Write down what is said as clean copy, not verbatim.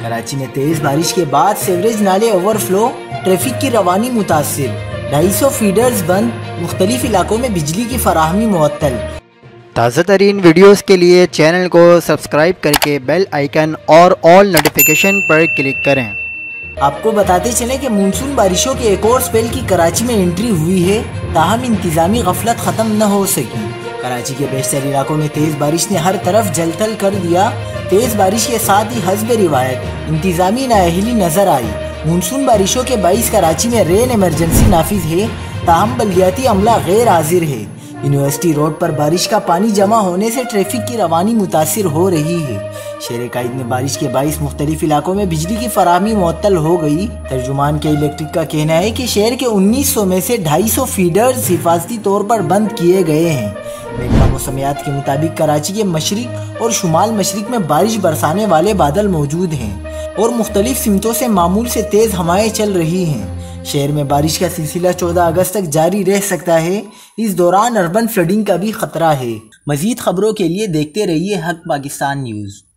کراچی میں تیز بارش کے بعد سیوریج نالے اوور فلو، ٹریفک کی روانی متاثر، 250 فیڈرز بند، مختلف علاقوں میں بجلی کی فراہمی معطل۔ تازہ ترین ویڈیوز کے لیے چینل کو سبسکرائب کر کے بیل آئیکن اور آل نوٹیفیکیشن پر کلک کریں۔ آپ کو بتاتے چلیں کہ مونسون بارشوں کے ایک اور سپیل کی کراچی میں انٹری ہوئی ہے، تاہم انتظامی غفلت ختم نہ ہو سکی۔ کراچی کے بیشتر علاقوں میں تیز بارش نے ہر طرف جل تھل کر دیا۔ تیز بارش کے ساتھ ہی حسب روایت انتظامی نااہلی نظر آئی۔ مونسون بارشوں کے باعث کراچی میں رین ایمرجنسی نافذ ہے، تاہم بلدیاتی عملہ غیر حاضر ہے۔ یونیورسٹی روڈ پر بارش کا پانی جمع ہونے سے ٹریفک کی روانی متاثر ہو رہی ہے۔ شہر قائد میں بارش کے باعث مختلف علاقوں میں بجلی کی فراہمی معطل ہو گئی۔ ترجمان کے الیکٹرک کا کہنا ہے کہ شہر کے 1900 میں سے 250 فیڈرز حفاظتی طور پر بند کیے گئے ہیں۔ محکمہ موسمیات کے مطابق کراچی کے مشرق اور شمال مشرق میں بارش برسانے والے بادل موجود ہیں اور مختلف سمتوں سے معمول سے تیز ہوائیں چل رہی ہیں۔ شہر میں بارش کا سلسلہ 14 اگست تک جاری رہ سکتا ہے۔ اس دوران اربن فلڈنگ کا بھی خطرہ ہے۔ مزید خبروں کے لیے دیکھتے رہیے حق پاکستان نیوز۔